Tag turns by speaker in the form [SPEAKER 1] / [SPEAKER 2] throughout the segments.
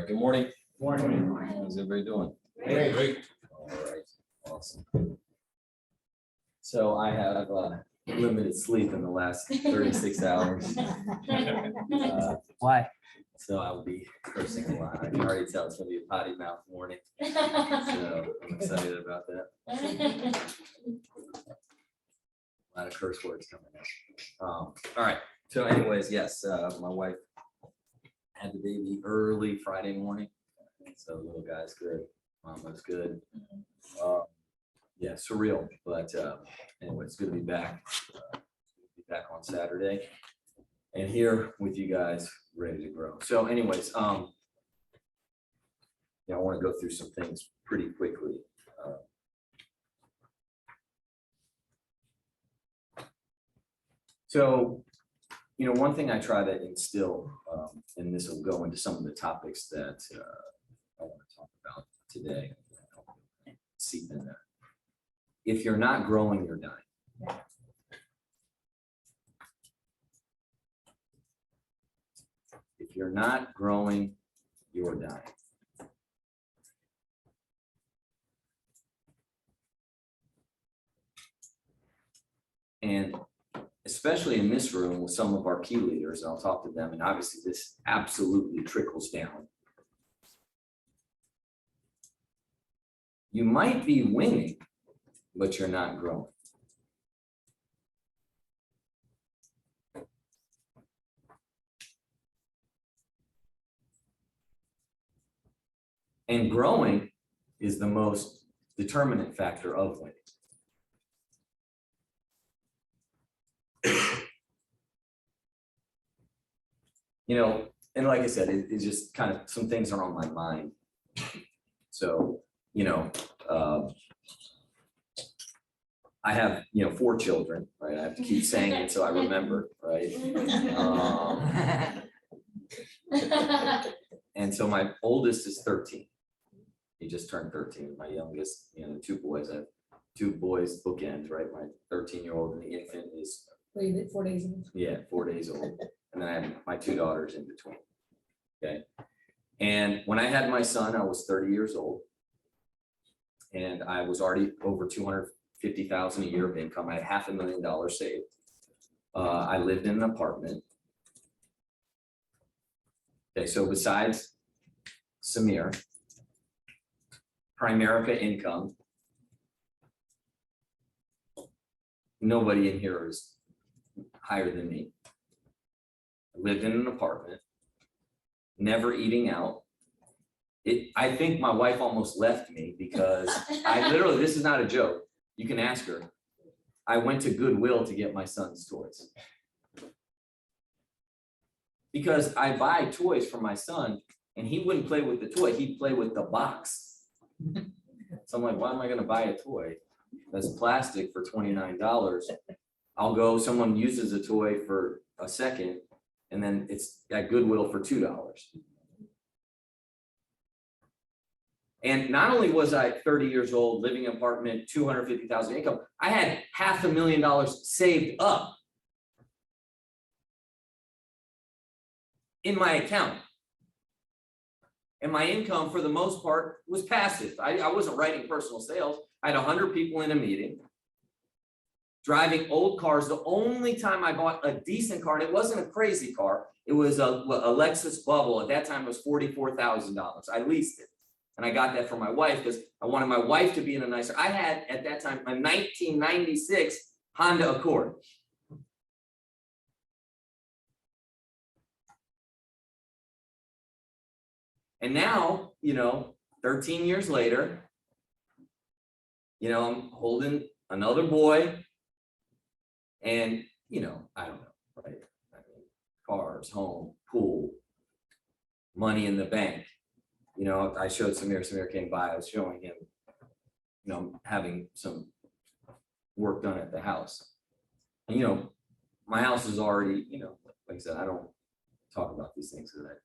[SPEAKER 1] right, good morning.
[SPEAKER 2] Morning.
[SPEAKER 1] How's everybody doing?
[SPEAKER 2] Great.
[SPEAKER 1] All right, awesome. So I have limited sleep in the last 36 hours.
[SPEAKER 3] Why?
[SPEAKER 1] So I'll be cursing a lot. I can already tell it's gonna be a potty mouth morning. So I'm excited about that. A lot of curse words coming out. All right, so anyways, yes, my wife had the baby early Friday morning. So little guy's good, mom was good. Yeah, surreal, but anyway, it's good to be back. Be back on Saturday and here with you guys, ready to grow. So anyways, yeah, I want to go through some things pretty quickly. So, you know, one thing I try to instill, and this will go into some of the topics that I want to talk about today. Seep in there. If you're not growing, you're dying. If you're not growing, you're dying. And especially in this room with some of our key leaders, and I'll talk to them, and obviously this absolutely trickles down. You might be winning, but you're not growing. And growing is the most determinant factor of winning. You know, and like I said, it's just kind of some things are on my mind. So, you know, I have, 4 children, right? I have to keep saying it so I remember, right? And so my oldest is 13. He just turned 13. My youngest, 2 boys. I have 2 boys bookends, right? My 13-year-old and the infant is
[SPEAKER 4] 4 days ago.
[SPEAKER 1] yeah, 4 days old. And then I have my 2 daughters in between. Okay. And when I had my son, I was 30 years old. And I was already over 250,000 a year of income. I had $500,000 saved. I lived in an apartment. Okay, so besides Samir, Primerica income, nobody in here is higher than me. I lived in an apartment, never eating out. I think my wife almost left me because I literally, this is not a joke. You can ask her. I went to Goodwill to get my son's toys. Because I buy toys for my son and he wouldn't play with the toy, he'd play with the box. So I'm like, why am I gonna buy a toy that's plastic for $29? I'll go, someone uses a toy for a second and then it's at Goodwill for $2. And not only was I 30 years old, living in an apartment, 250,000 income, I had $500,000 saved up in my account. And my income, for the most part, was passive. I wasn't writing personal sales. I had 100 people in a meeting, driving old cars. The only time I bought a decent car, and it wasn't a crazy car, it was a Lexus Bubble. At that time, it was $44,000. I leased it. And I got that for my wife because I wanted my wife to be in a nicer. I had, at that time, a 1996 Honda Accord. And now, 13 years later, I'm holding another boy and, I don't know, right? I mean, cars, home, pool, money in the bank. I showed Samir came by, I was showing him, having some work done at the house. And, my house is already, like I said, I don't talk about these things because I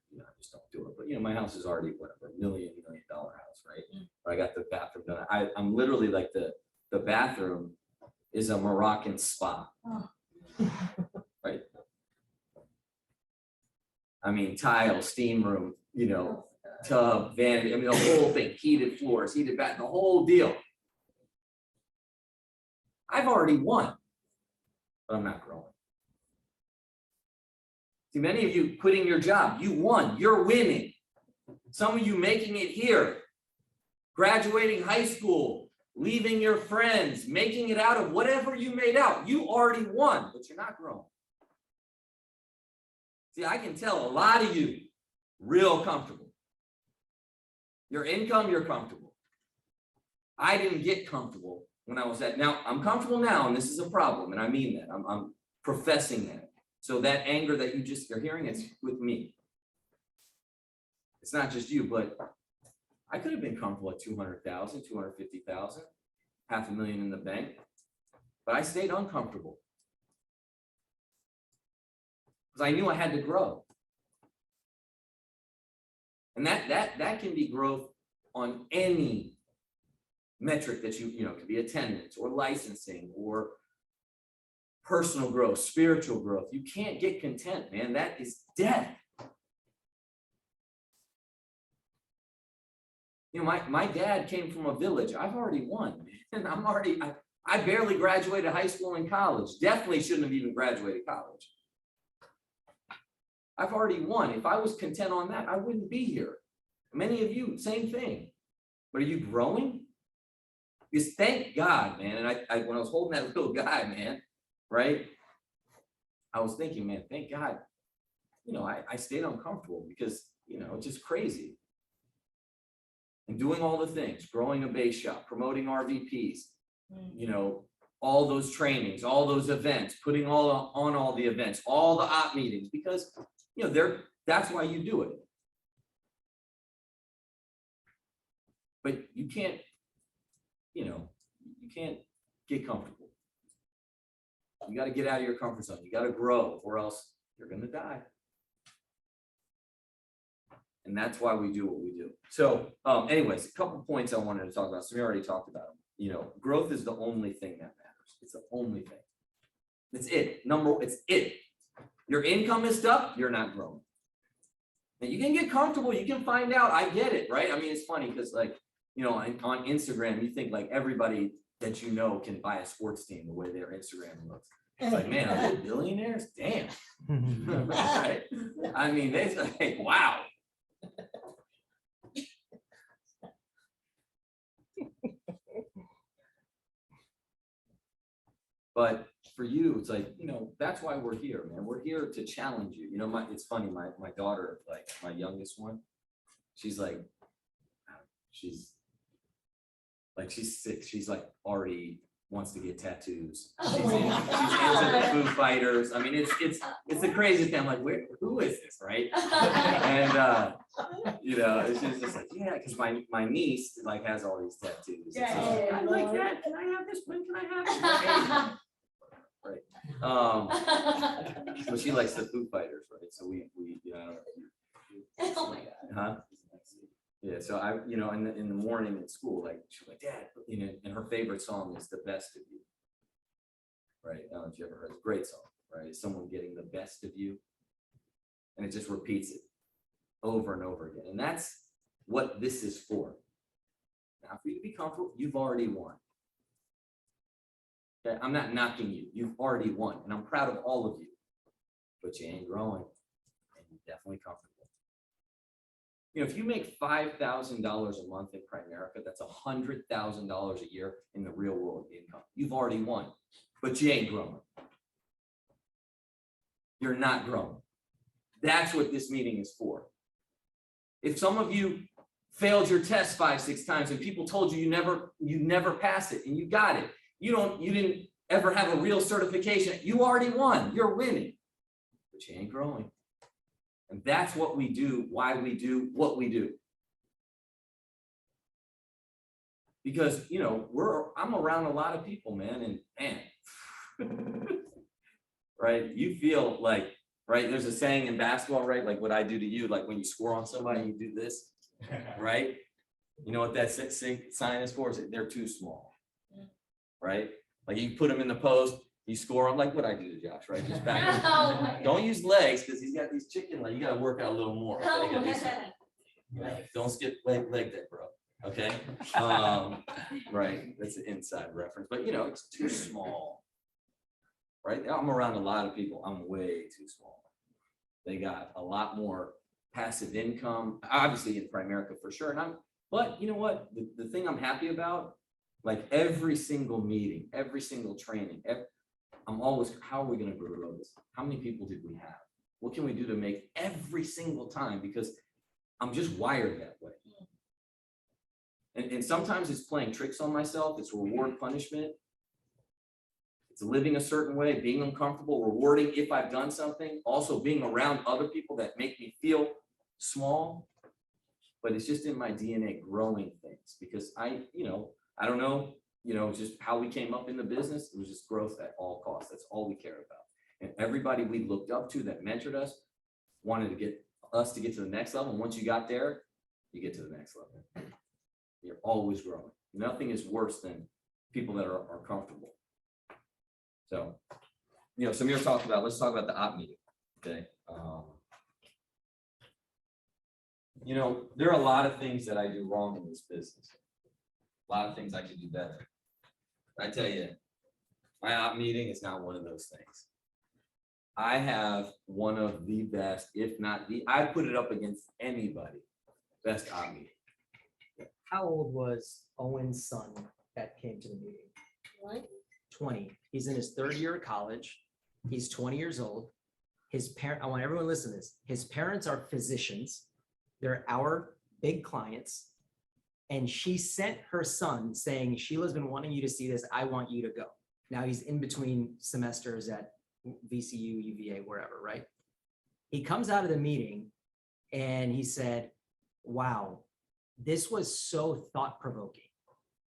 [SPEAKER 1] just don't do it. But, my house is already whatever, $1 million house, right? But I got the bathroom done. I'm literally like the bathroom is a Moroccan spa, right? I mean, tile, steam room, tub, vanity, I mean, the whole thing, heated floors, heated bath, the whole deal. I've already won, but I'm not growing. See, many of you quitting your job, you won, you're winning. Some of you making it here, graduating high school, leaving your friends, making it out of whatever you made out, you already won, but you're not growing. See, I can tell a lot of you real comfortable. Your income, you're comfortable. I didn't get comfortable when I was at, now I'm comfortable now, and this is a problem, and I mean that, I'm professing that. So that anger that you're hearing, it's with me. It's not just you, but I could have been comfortable at 200,000, 250,000, $500,000 in the bank, but I stayed uncomfortable because I knew I had to grow. And that can be growth on any metric that you know, it could be attendance or licensing or personal growth, spiritual growth. You can't get content, man. That is death. You know, my dad came from a village. I've already won, man. I barely graduated high school and college. Definitely shouldn't have even graduated college. I've already won. If I was content on that, I wouldn't be here. Many of you, same thing. But are you growing? Because thank God, man. And I when I was holding that little guy, man, right? I was thinking, man, thank God, you know, I stayed uncomfortable because, you know, it's just crazy. And doing all the things, growing a base shop, promoting RVPs, you know, all those trainings, all those events, putting on all the events, all the op meetings, because, you know, that's why you do it. But you can't, you know, you can't get comfortable. You got to get out of your comfort zone. You got to grow, or else you're going to die. And that's why we do what we do. So anyways, a couple points I wanted to talk about. So we already talked about them. You know, growth is the only thing that matters. It's the only thing. It's it. It's it. Your income is stuck, you're not growing. And you can get comfortable. You can find out. I get it, right? I mean, it's funny because, like, you know, on Instagram, you think like everybody that you know can buy a sports team the way their Instagram looks. It's like, man, are they billionaires? Damn. Right? I mean, they like, wow. But for you, it's like, you know, that's why we're here, man. We're here to challenge you. You know, it's funny, my daughter, like my youngest one, she's 6. She's like already wants to get tattoos. She's into the Foo Fighters. I mean, it's the craziest thing. I'm like, who is this, right? And you know, it's just like, yeah, because my niece like has all these tattoos. Yeah, I like that. Can I have this? When can I have it? Right. So she likes the Foo Fighters, right? So we
[SPEAKER 2] Oh my God.
[SPEAKER 1] huh? Yeah, so I, you know, in the morning in school, like she's like, Dad, you know, and her favorite song is "The Best of You." Right? I don't know if you ever heard. It's a great song, right? It's someone getting the best of you, and it just repeats it over and over again. And that's what this is for. Now, for you to be comfortable, you've already won. Okay, I'm not knocking you. You've already won, and I'm proud of all of you. But you ain't growing, and you're definitely comfortable. You know, if you make $5,000 a month in Primerica, that's $100,000 a year in the real world income. You've already won, but you ain't growing. You're not growing. That's what this meeting is for. If some of you failed your test 5-6 times and people told you you never pass it and you got it, you didn't ever have a real certification, you already won. You're winning, but you ain't growing. And that's what we do, why we do what we do. Because, you know, I'm around a lot of people, man, and man, right? You feel like, right? There's a saying in basketball, right? Like what I do to you, like when you score on somebody, you do this, right? You know what that sign is for? Is they're too small, right? Like you put them in the post, you score them like what I do to Josh, right? Just back. Don't use legs because he's got these chicken legs. You got to work out a little more. Okay? Don't skip leg day, bro. Okay. Right. That's an inside reference, but you know, it's too small. Right. I'm around a lot of people. I'm way too small. They got a lot more passive income, obviously in Primerica for sure. But you know what? The thing I'm happy about, like every single meeting, every single training, I'm always, how are we going to grow this? How many people did we have? What can we do to make every single time? Because I'm just wired that way. And sometimes it's playing tricks on myself. It's reward punishment. It's living a certain way, being uncomfortable, rewarding if I've done something, also being around other people that make me feel small. But it's just in my DNA growing things because I don't know, just how we came up in the business. It was just growth at all costs. That's all we care about. And everybody we looked up to that mentored us wanted to get us to get to the next level. And once you got there, you get to the next level. You're always growing. Nothing is worse than people that are comfortable. So, Samir talked about, let's talk about the op meeting. Okay. There are a lot of things that I do wrong in this business. A lot of things I could do better. I tell you, my op meeting is not one of those things. I have one of the best, if not the, I put it up against anybody, best op meeting.
[SPEAKER 3] How old was Owen's son that came to the meeting?
[SPEAKER 2] What?
[SPEAKER 3] 20. He's in his third year of college. He's 20 years old. His parent, I want everyone to listen to this. His parents are physicians. They're our big clients. And she sent her son saying, Sheila's been wanting you to see this. I want you to go. Now he's in between semesters at VCU, UVA, wherever, right? He comes out of the meeting and he said, wow, this was so thought-provoking.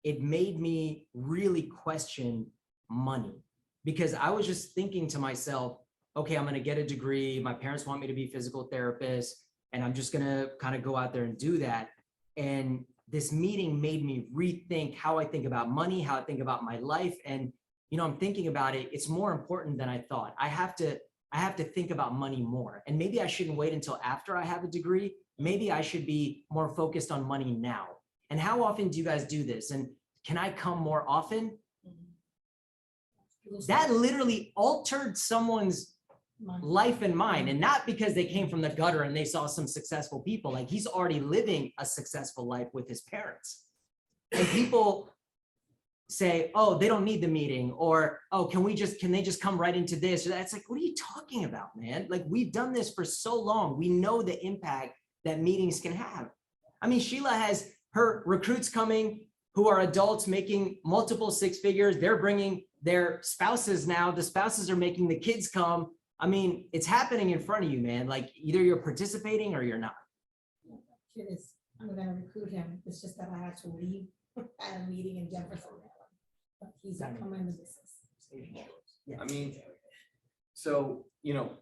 [SPEAKER 3] It made me really question money because I was just thinking to myself, okay, I'm going to get a degree. My parents want me to be a physical therapist, and I'm just going to kind of go out there and do that. And this meeting made me rethink how I think about money, how I think about my life. And, I'm thinking about it. It's more important than I thought. I have to think about money more. And maybe I shouldn't wait until after I have a degree. Maybe I should be more focused on money now. And how often do you guys do this? And can I come more often? That literally altered someone's life and mine, and not because they came from the gutter and they saw some successful people. Like, he's already living a successful life with his parents. And people say, oh, they don't need the meeting, or, oh, can they just come right into this? Or that's like, what are you talking about, man? Like, we've done this for so long. We know the impact that meetings can have. I mean, Sheila has her recruits coming who are adults making multiple six figures. They're bringing their spouses now. The spouses are making the kids come. I mean, it's happening in front of you, man. Like, either you're participating or you're not.
[SPEAKER 2] Kid is, I'm gonna recruit him. It's just that I had to leave at a meeting in Jefferson, Maryland. But he's coming in the business.
[SPEAKER 1] I mean, so,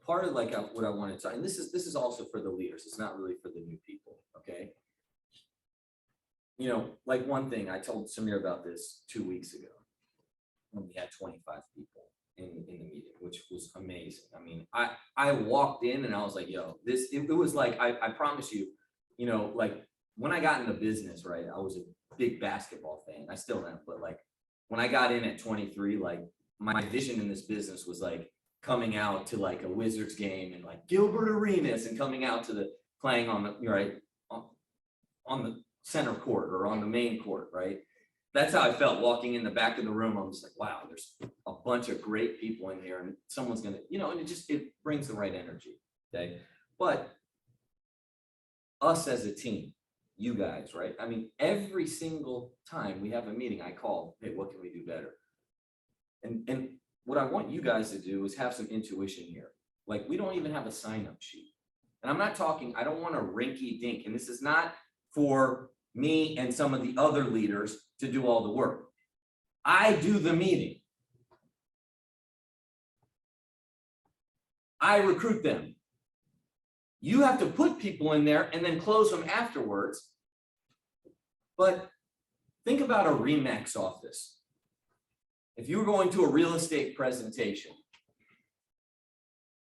[SPEAKER 1] part of like what I wanted to, and this is also for the leaders. It's not really for the new people. Okay. Like one thing I told Samir about this 2 weeks ago when we had 25 people in the meeting, which was amazing. I mean, I walked in and I was like, yo, it was like, I promise you, like when I got into business, right, I was a big basketball fan. I still am, but like when I got in at 23, like my vision in this business was like coming out to like a Wizards game and like Gilbert Arenas and coming out to the playing on the, right, on the center court or on the main court, right? That's how I felt walking in the back of the room. I was like, wow, there's a bunch of great people in here and someone's gonna, and it brings the right energy, okay? But us as a team, you guys, right? I mean, every single time we have a meeting, I call, hey, what can we do better? And what I want you guys to do is have some intuition here. Like, we don't even have a sign-up sheet. And I'm not talking, I don't want a rinky dink, and this is not for me and some of the other leaders to do all the work. I do the meeting. I recruit them. You have to put people in there and then close them afterwards. But think about a RE/MAX office. If you were going to a real estate presentation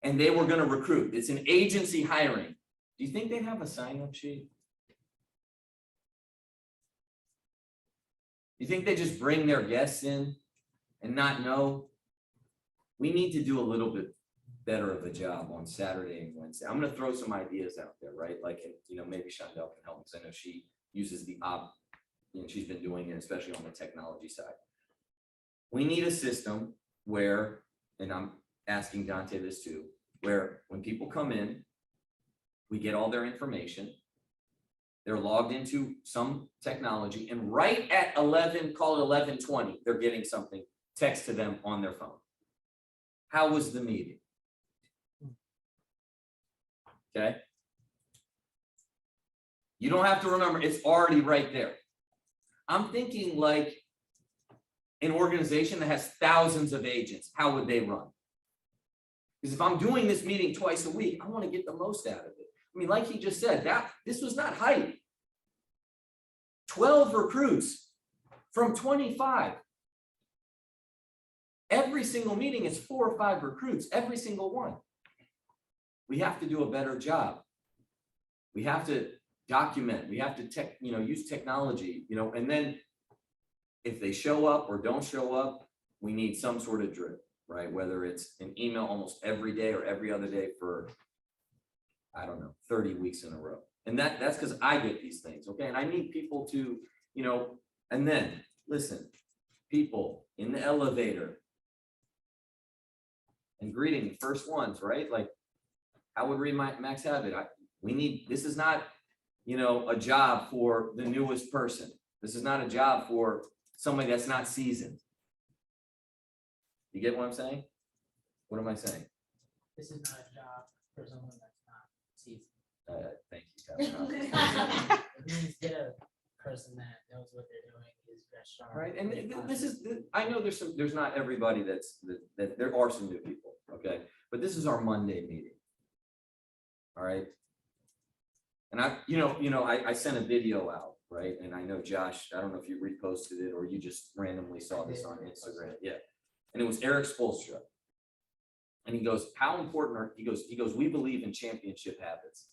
[SPEAKER 1] and they were going to recruit, it's an agency hiring. Do you think they'd have a sign-up sheet? You think they just bring their guests in and not know? We need to do a little bit better of a job on Saturday and Wednesday. I'm gonna throw some ideas out there, right? Like, you know, maybe Shondell can help me, because I know she uses she's been doing it, especially on the technology side. We need a system where, and I'm asking Dante this too, where when people come in, we get all their information. They're logged into some technology, and right at 11, call it 11:20, they're getting something text to them on their phone. How was the meeting? Okay. You don't have to remember, it's already right there. I'm thinking like an organization that has thousands of agents, how would they run? Because if I'm doing this meeting twice a week, I want to get the most out of it. I mean, like he just said, this was not hype. 12 recruits from 25. Every single meeting is 4 or 5 recruits, every single one. We have to do a better job. We have to document, we have to use technology, and then if they show up or don't show up, we need some sort of drip, right? Whether it's an email almost every day or every other day for, I don't know, 30 weeks in a row. And that's because I get these things, okay? And I need people to, and then listen, people in the elevator and greeting the first ones, right? Like, how would Max have it? This is not, a job for the newest person. This is not a job for somebody that's not seasoned. You get what I'm saying? What am I saying?
[SPEAKER 4] This is not a job for someone that's not seasoned.
[SPEAKER 1] Thank you, Kevin.
[SPEAKER 4] It means get a person that knows what they're doing, is dressed sharp.
[SPEAKER 1] Right, and this is, I know there's not everybody that there are some new people, okay? But this is our Monday meeting. All right. And I sent a video out, right? And I know Josh, I don't know if you reposted it or you just randomly saw this on Instagram. Yeah. And it was Eric Spoelstra. And he goes, how important are, he goes, we believe in championship habits.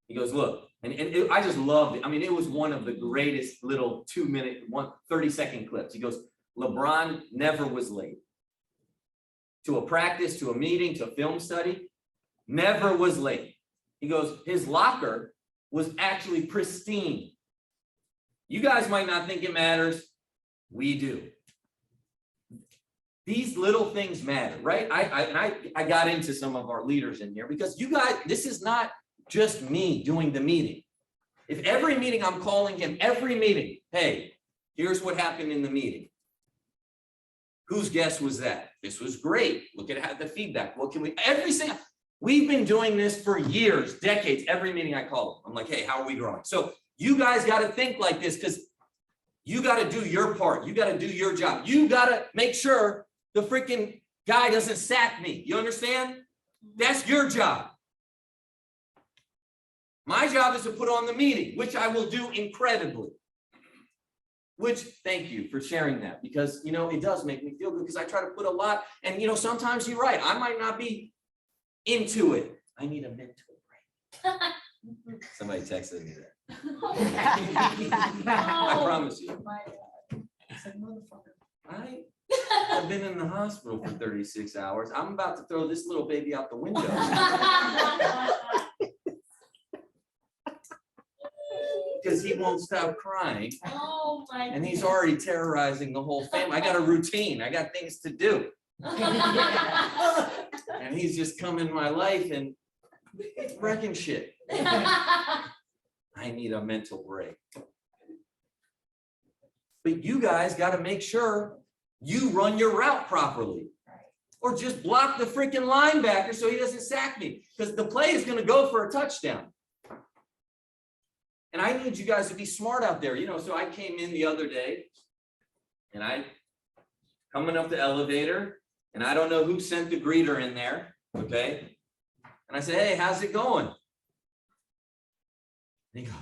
[SPEAKER 1] He goes, look, I just loved it. I mean, it was one of the greatest little 2-minute, 30-second clips. He goes, LeBron never was late. To a practice, to a meeting, to a film study, never was late. He goes, his locker was actually pristine. You guys might not think it matters. We do. These little things matter, right? I got into some of our leaders in here because you guys, this is not just me doing the meeting. If every meeting I'm calling him, every meeting, hey, here's what happened in the meeting. Whose guess was that? This was great. Look at how the feedback. What can we, we've been doing this for years, decades. Every meeting I call them, I'm like, hey, how are we growing? So you guys got to think like this because you got to do your part. You got to do your job. You got to make sure the freaking guy doesn't sack me. You understand? That's your job. My job is to put on the meeting, which I will do incredibly. Which, thank you for sharing that because, it does make me feel good because I try to put a lot and, sometimes you're right. I might not be into it. I need a mental break. Somebody texted me that. I promise you. I've been in the hospital for 36 hours. I'm about to throw this little baby out the window. Because he won't stop crying.
[SPEAKER 5] Oh my.
[SPEAKER 1] And he's already terrorizing the whole family. I got a routine. I got things to do. And he's just come in my life and wrecking shit. I need a mental break. But you guys got to make sure you run your route properly. Or just block the freaking linebacker so he doesn't sack me. Because the play is going to go for a touchdown. And I need you guys to be smart out there. So I came in the other day and I coming up the elevator and I don't know who sent the greeter in there. Okay. And I said, hey, how's it going? And he goes,